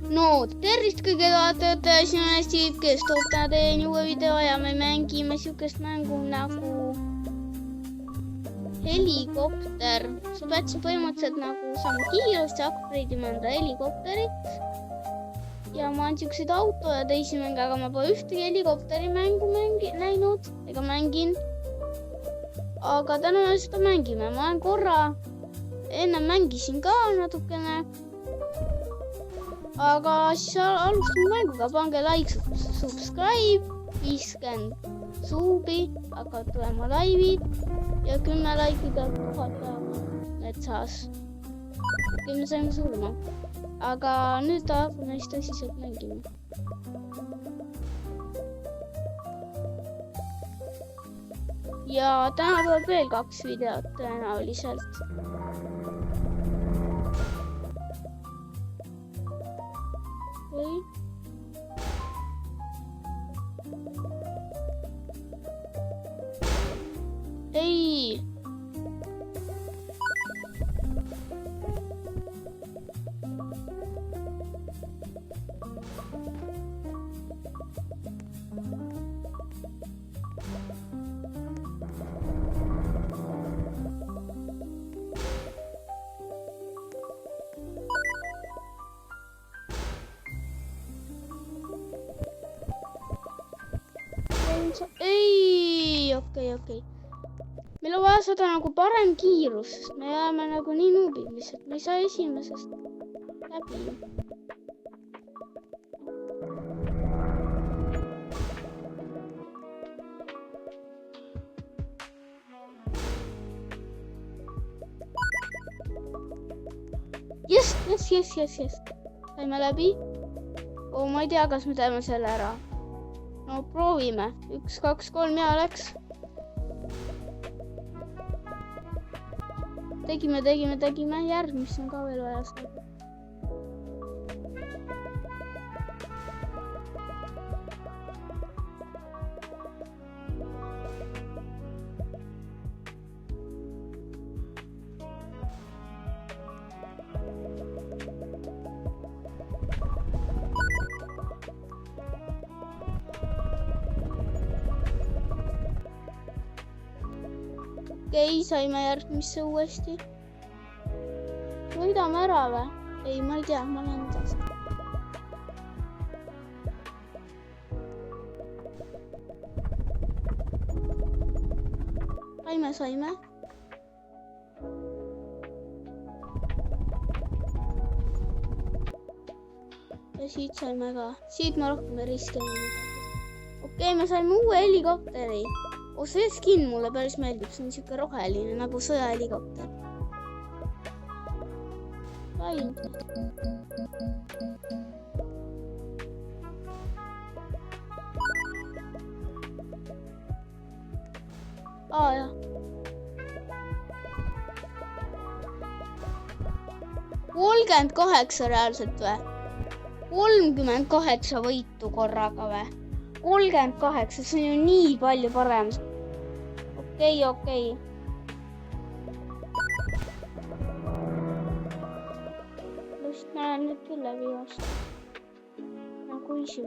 No tervist kõige vaatajate, siin on hästi kes toob täna teieni uue video ja me mängime siukest mängu nagu helikopter. Sa pead siin põhimõtteliselt nagu saama kiirust ja hakkab reidima enda helikopterit. Ja ma olen siukseid auto ja teisi mänge, aga ma pole ühtegi helikopteri mängu näinud ega mängin. Aga täna me seda mängime. Ma olen korra enne mängisin ka natukene. Aga siis alustame mänguga, pange like, subscribe, 50 suubi, hakkavad tulema laivid ja 10 laiki peab 1000 päeva metsas. Me saime surma. Aga nüüd hakkame neist tõsiselt mängima. Ja täna tuleb veel 2 videot tõenäoliselt. Ei. Ei, okei. Meil on vaja saada nagu parem kiirus, sest me jääme nagu nii nuubid lihtsalt. Me ei saa esimesest läbi. Yes. Saime läbi. Ma ei tea, kas me teeme selle ära. No proovime. 1, 2, 3 ja läks. Tegime. Järgmist on ka veel vaja saada. Okei, saime järgmisse uuesti. Võidame ära või? Ei, ma ei tea, ma lähen edasi. Saime. Ja siit saime ka. Siit ma rohkem ei riskinud. Okei, me saime uue helikopteri. See skin mulle päris meeldib, see on siuke roheline nagu sõjahelikopter. Fine. Jah. 38 reaalselt või? 38 võitu korraga või? 38, see on ju nii palju parem. Okei. Just näen nüüd küll läbi vastu. Nagu isi.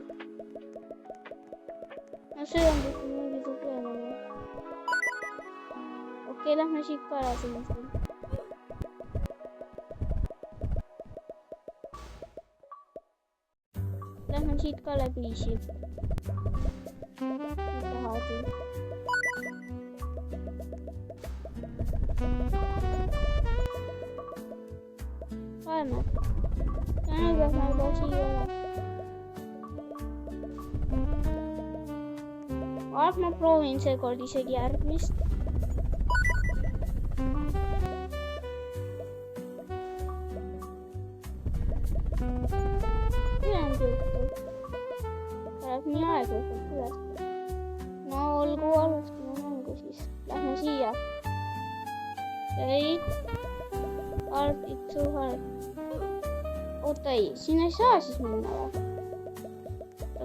No see on kõik mingi probleem. Okei, lähme siit ka ära sinna. Lähme siit ka läbi isi. Lähme. Ja nüüd lähme juba siia. Ma proovin seekord isegi järgmist. Läheb nii aeglaselt üles. No olgu alustame mängu siis. Lähme siia. Okei. It's so hard. Oota ei, siin ei saa siis minna või?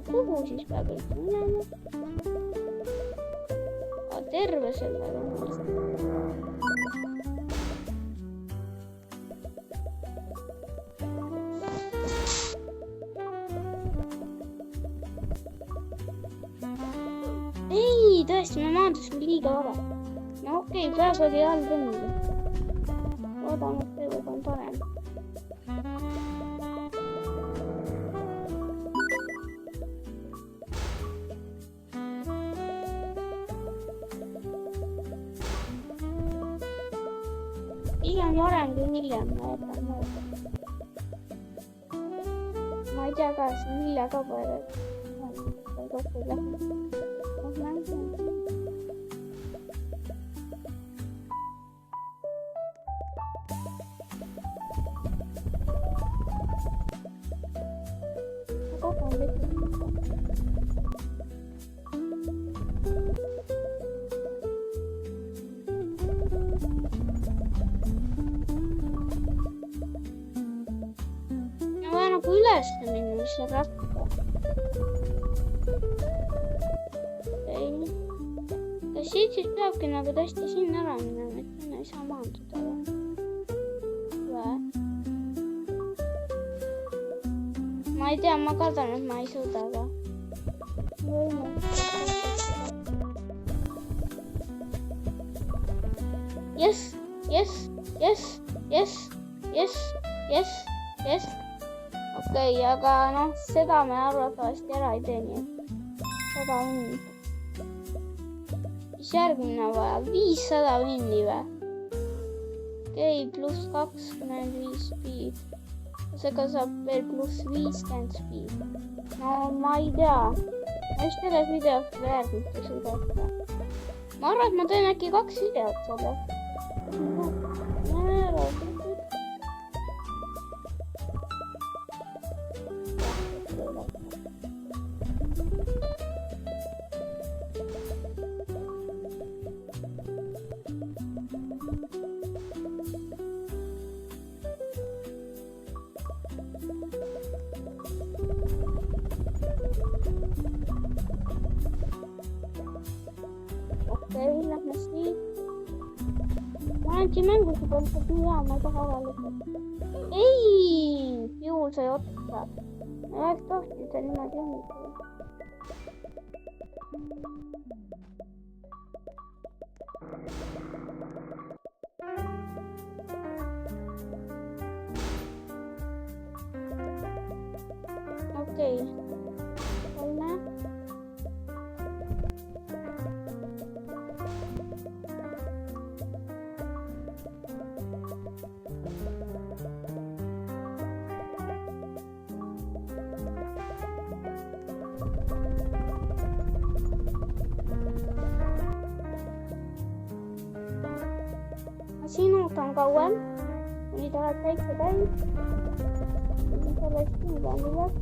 Kuhu siis peab üldse minema? Terve selle ruumist. tõesti, me maandusime liiga vara. No okei, praegu oli halb õnn. Loodame, et seekord on parem. Pigem varem kui hiljem ma jätan mööda. Ma ei tea, kas Mille ka palju kokku läheb. Kui üles minna, mis on ratta. Kas siit siis peabki nagu tõesti sinna ära minema, et sinna ei saa maanduda või? Ma ei tea, ma kardan, et ma ei suuda ka. Yes. Okei, aga noh, seda me arvatavasti ära ei tee, nii et 100 õnni. Mis järgmine vaja? 500 õnni või? Okei, pluss 25 speed. Seega saab veel pluss 50 speed. No ma ei tea. Ma just selles videos järgmist ei suuda teha. Ma arvan, et ma teen äkki 2 videot sellest. Lähme siit. Ma olen siin mängus juba lihtsalt nii hea, ma ei taha ära lõpetada. Ei! Juhul sai otsa. Ma oleks tohtinud seda niimoodi õnnitada. Okei. 3. Siin ootan kauem, kuni ta läheb täitsa täis. Sellest siin pean üles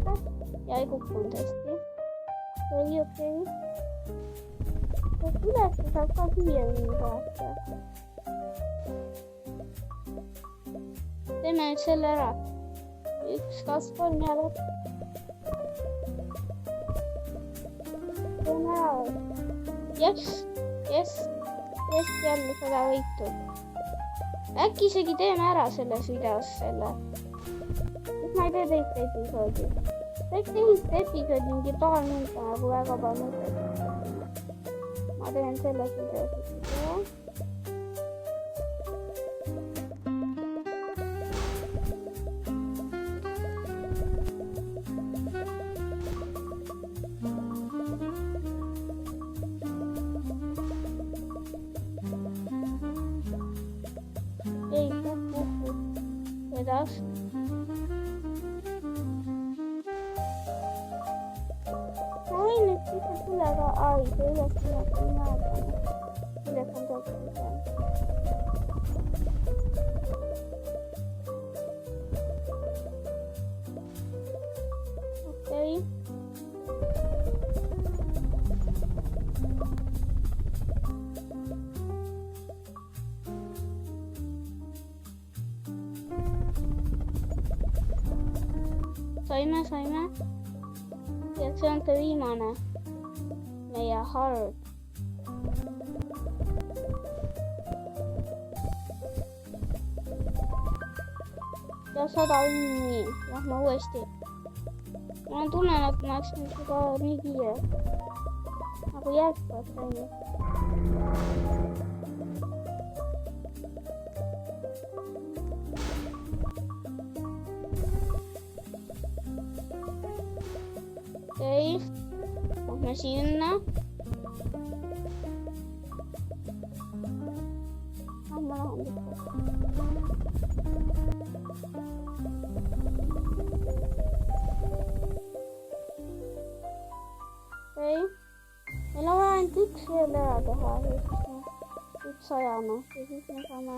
ja ei kukkunud hästi. Okei. Üles saab ka 5 õnni kohata. Teeme nüüd selle ära. 1, 2, 3 jälle. Teeme ära. Yes, jälle 100 võitu. Äkki isegi teeme ära selles videos selle. Miks ma ei tee teist episoodi? Teeks teist episoodi mingi paar minutit nagu väga paar minutit. Ma teen selles videos. Kuidas? Ma võin nüüd lihtsalt üle ka... Ai, see üles tuleb nii aegane. Üles on tõotud seal. Okei. Saime. Ja see on ka viimane. Meie hard. Ja 100 õnni. Lähme uuesti. Ma tunnen, et ma läks nüüd juba nii kiire. nagu jätkuvalt ainult. Okei, lähme sinna. Ma lähen lihtsalt. Okei, meil on ainult üks veel ära teha, üks ajama ja siis me saame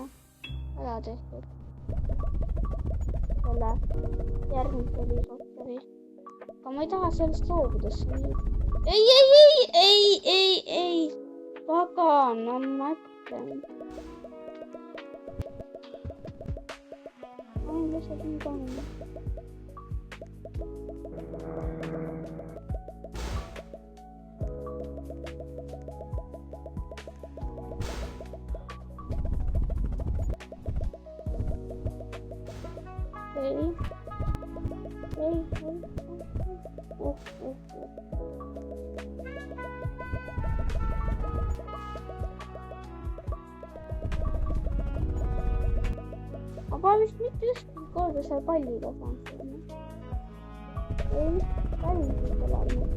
ära tehtud selle järgmise helikopteri. Aga ma ei taha sellest loobuda. Ei, pagan, ma mõtlen. Ma olen lihtsalt nii pannud. Aga vist mitte just korda seal palliga saanud. Ei, palliga läinud.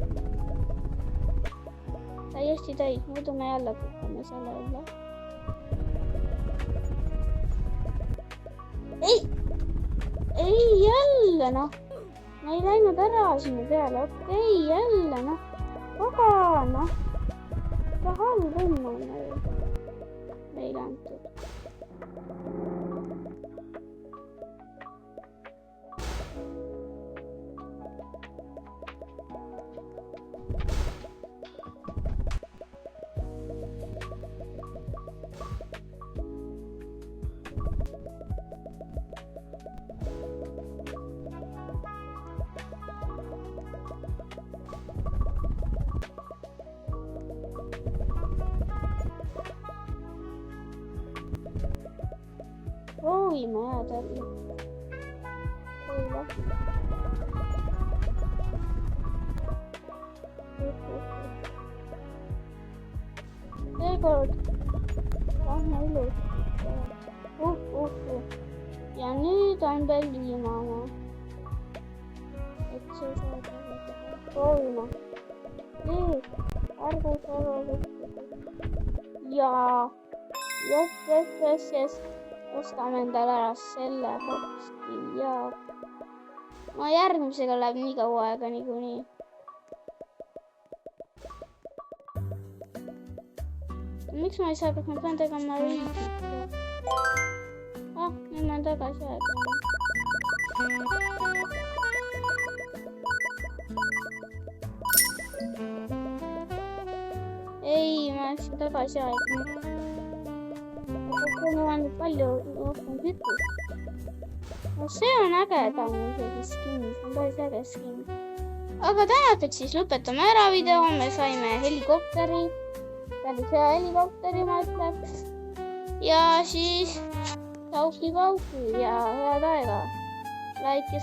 Täiesti täis, muidu me jälle kukkume selle üle. Ei, jälle noh. Ma ei läinud ära sinna peale. Okei, jälle noh. Aga noh. Seda halb õnn on meile antud. Proovime jääda jälle. Seekord lähme ilus. Ja nüüd on veel viimane. Et see saab teha. Proovime. Nii, ärgu korra võtta. Ja yes. Ostame endale ära selle boksi ja no järgmisega läheb nii kaua aega niikuinii. Miks ma ei saa, kas ma pean tegema riigi? Nüüd ma olen tagasi aega. Ei, ma läksin tagasi aega. Mul on palju rohkem kütust. No see on ägedam isegi skin, see on päris äge skin. Aga tänaseks siis lõpetame ära video, me saime helikopteri, päris hea helikopteri ma ütleks. Ja siis pauki ja head aega. Like ja